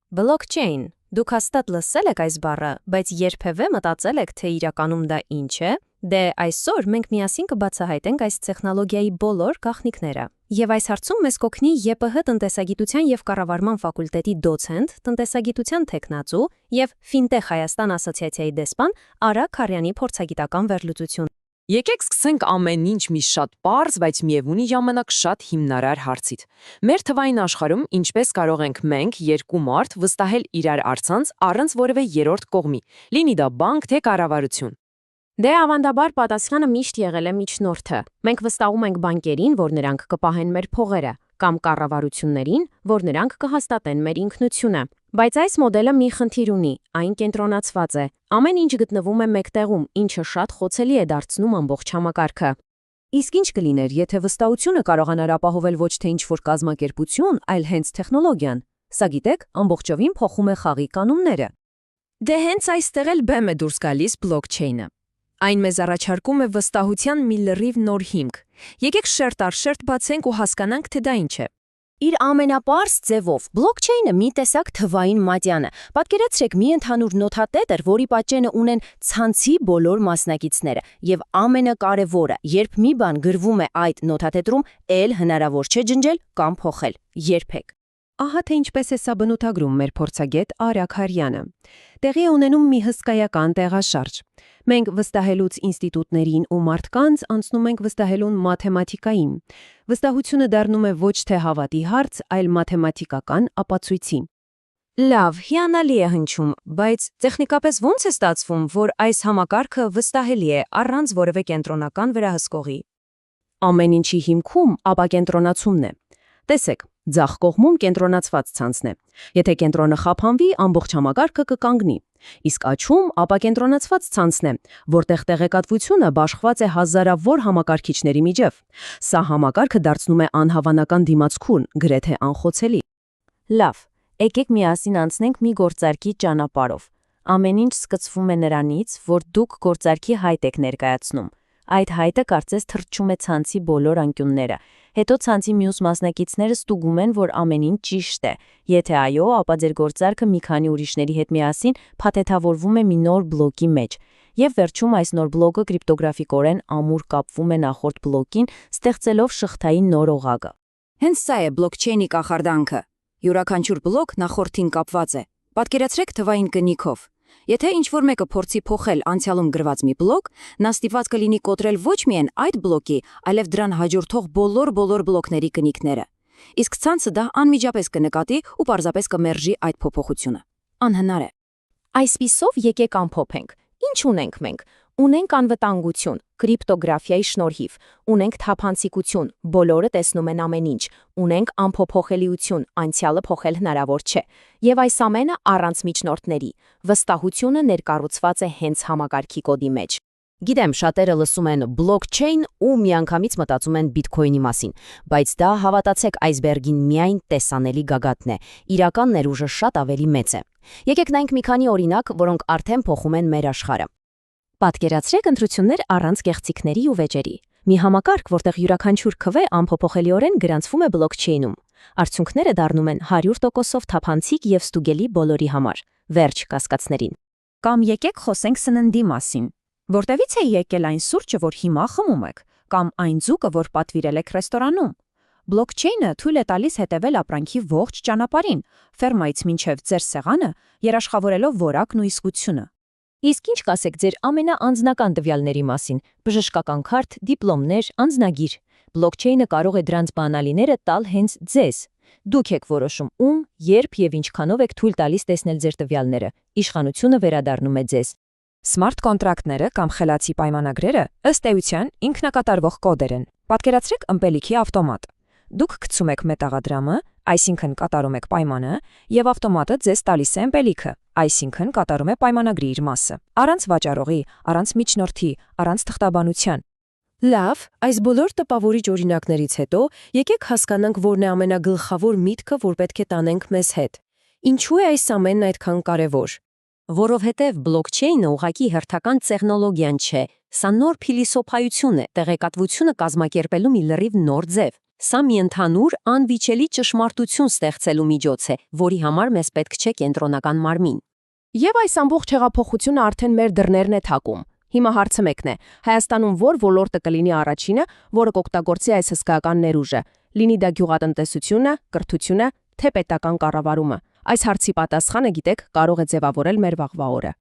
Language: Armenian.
Blockchain. Դուք հաստատ լսել եք այս բառը, բայց երբևէ մտածել եք, թե իրականում դա ինչ է։ Դե այսօր մենք միասին կբացահայտենք այս տեխնոլոգիայի բոլոր գաղտնիքները։ Եվ այս հարցում մեզ կօգնի ԵՊՀ տնտեսագիտության և կառավարման ֆակուլտետի դոցենտ, տնտեսագիտության թեկնածու և Fintech Հայաստան ասոցիացիայի դեսպան Արա Քարյանի փորձագիտական վերլուծություն։ Եկեք սկսենք ամեն ինչ մի շատ պարզ, բայց միևնույն ժամանակ շատ հիմնարար հարցից։ Մեր թվային աշխարհում ինչպես կարող ենք մենք երկու մարդ վստահել իրար առցանց առանց որևէ երրորդ կողմի, լինի դա բանկ թե կառավարություն։ Դե ավանդաբար պատասխանը միշտ եղել է միջնորդը։ Մենք վստահում ենք բանկերին, որ նրանք կպահեն մեր փողերը, կամ կառավարություններին, որ նրանք կհաստատեն մեր ինքնությունը։ Բայց այս մոդելը մի խնդիր ունի, այն կենտրոնացված է։ Ամեն ինչ գտնվում է մեկ տեղում, ինչը շատ խոցելի է դարձնում ամբողջ համակարգը։ Իսկ ինչ կլիներ, եթե վստահությունը կարողանար ապահովել ոչ թե ինչ-որ կազմակերպություն, այլ հենց տեխնոլոգիան։ Սա գիտեք, ամբողջովին փոխում է խաղի կանոնները։ Դե հենց այստեղ էլ բեմ է դուրս գալիս բլոքչեյնը։ Այն մեզ առաջարկում է վստահության մի լրիվ նոր հիմք։ Եկեք շերտ առ շերտ բացենք ու հասկանանք, թե դա ինչ է։ Իր ամենապարզ ձևով բլոքչեյնը մի տեսակ թվային մատյան է։ Պատկերացրեք մի ընդհանուր նոթատետր, որի պատճենը ունեն ցանցի բոլոր մասնակիցները, եւ ամենակարևորը, երբ մի բան գրվում է այդ նոթատետրում, էլ հնարավոր չէ ջնջել կամ փոխել։ Երբեք։ Ահա թե ինչպես է սա բնութագրում մեր փորձագետ Արա Քարյանը։ Տեղի է ունենում մի հսկայական տեղաշարժ։ Մենք վստահելուց ինստիտուտներին ու մարդկանց անցնում ենք վստահելուն մաթեմատիկային։ Վստահությունը դառնում է ոչ թե հավատի հարց, այլ մաթեմատիկական ապացույցի։ Լավ, հիանալի է հնչում, բայց տեխնիկապես ո՞նց է ստացվում, որ այս համակարգը վստահելի է առանց որևէ կենտրոնական վերահսկողի։ Ամեն ինչի հիմքում ապակենտրոնացումն է։ Տեսեք, ձախ կողմում կենտրոնացված ցանցն է։ Եթե կենտրոնը խափանվի, ամբողջ համակարգը կկանգնի։ Իսկ աչում ապակենտրոնացված ցանցն է, որտեղ տեղեկատվությունը բաշխված է հազարավոր համակարգիչների միջև։ Սա համակարգը դարձնում է անհավանական դիմացկուն, գրեթե անխոցելի։ Լավ, եկեք միասին անցնենք մի գործարքի ճանապարհով։ Ամեն ինչ սկսվում է նրանից, որ դուք գործարքի հայտ եք ներկայացնում։ Այդ հայտը կարծես թռչում է ցանցի բոլոր անկյունները։ Հետո ցանցի մյուս մասնակիցները ստուգում են, որ ամեն ինչ ճիշտ է։ Եթե այո, ապա ձեր գործարքը մի քանի ուրիշների հետ միասին փաթեթավորվում է մի նոր բլոկի մեջ։ Եվ վերջում այս նոր բլոկը կրիպտոգրաֆիկորեն ամուր կապվում է նախորդ բլոկին, ստեղծելով շղթային նոր օղակը։ Հենց սա է բլոքչեյնի կախարդանքը։ Յուրաքանչյուր բլոկ նախորդին կապված է։ Պատկերացրեք թվային կնիքով։ Եթե ինչ-որ մեկը փորձի փոխել անցյալում գրված մի բլոկ, նա ստիպված կլինի կոտրել ոչ միայն այդ բլոկի, այլև դրան հաջորդող բոլոր բլոկների կնիքները։ Իսկ ցանցը դա անմիջապես կնկատի ու պարզապես կմերժի այդ փոփոխությունը։ Անհնար է։ Այսպիսով եկեք ամփոփենք։ Ինչ ունենք մենք։ Ունենք անվտանգություն, կրիպտոգրաֆիայի շնորհիվ, ունենք թափանցիկություն, բոլորը տեսնում են ամեն ինչ, ունենք անփոփոխելիություն, անցյալը փոխել հնարավոր չէ, եւ այս ամենը առանց միջնորդների։ Վստահությունը ներկառուցված է հենց համակարգի կոդի մեջ։ Գիտեմ, շատերը լսում են բլոքչեյն ու միանգամից մտածում են բիթքոյնի մասին, բայց դա հավատացեք այսբերգին միայն տեսանելի գագաթն է, իրական ներուժը շատ ավելի մեծ է։ Եկեք նայենք մի քանի օրինակ, որոնք արդեն փոխում են մեր աշխարհը։ Պատկերացրեք ընտրություններ առանց կեղծիքների ու վեճերի։ Մի համակարգ, որտեղ յուրաքանչյուր քվե անփոփոխելիորեն գրանցվում է բլոքչեյնում։ Արդյունքները դառնում են 100%-ով թափանցիկ եւ ստուգելի բոլորի համար։ Վերջ կասկածներին։ Կամ եկեք խոսենք սննդի մասին։ Որտեղից է եկել այն սուրճը, որ հիմա խմում եք, կամ այն ձուկը, որ պատվիրել եք ռեստորանում։ Բլոքչեյնը թույլ է տալիս հետևել ապրանքի ողջ ճանապարհին, ֆերմայից մինչև ձեր սեղանը, երաշխավորելով որակն ու իսկությունը։ Իսկ ինչ կասեք ձեր ամենաանձնական տվյալների մասին՝ բժշկական քարտ, դիպլոմներ, անձնագիր։ Բլոքչեյնը կարող է դրանց բանալիները տալ հենց ձեզ։ Դուք եք որոշում ում, երբ եւ ինչքանով եք թույլ տալիս տեսնել ձեր տվյալները։ Իշխանությունը վերադառնում է ձեզ։ Սմարթ կոնտրակտները կամ խելացի պայմանագրերը ըստ էության ինքնակատարվող կոդեր են։ Պատկերացրեք ըմպելիքի ավտոմատ։ Դուք գցում եք մետաղադրամը, այսինքն կատարում եք պայմանը, եւ ավտոմատը ձեզ տալիս է ըմպելիքը, այսինքն կատարում է պայմանագրի իր մասը։ Առանց վաճառողի, առանց միջնորդի, առանց թղթաբանության։ Լավ, այս բոլոր տպավորիչ օրինակներից հետո եկեք հասկանանք, որն է ամենագլխավոր միտքը, որ պետք է տանենք մեզ հետ։ Ինչու է այս ամենն այդքան կարևոր։ Որովհետև բլոքչեյնը ուղղակի հերթական տեխնոլոգիան չէ, սա նոր փիլիսոփայություն է, տեղեկատվությունը կազմակերպելու մի լրիվ նոր ձև։ Սա մի ընդհանուր անվիճելի ճշմարտություն ստեղծելու միջոց է, որի համար մեզ պետք չէ կենտրոնական մարմին։ Եվ այս ամբողջ հեղափոխությունը արդեն մեր դռներն է թակում։ Հիմա հարցը մեկն է. Հայաստանում որ ոլորտը կլինի առաջինը, որը կօգտագործի այս հսկայական ներուժը։ Լինի դա գյուղատնտեսությունը, կրթությունը, թե պետական կառավարումը։ Այս հարցի պատասխանը, գիտեք, կարող է ձևավորել մեր վաղվա օրը։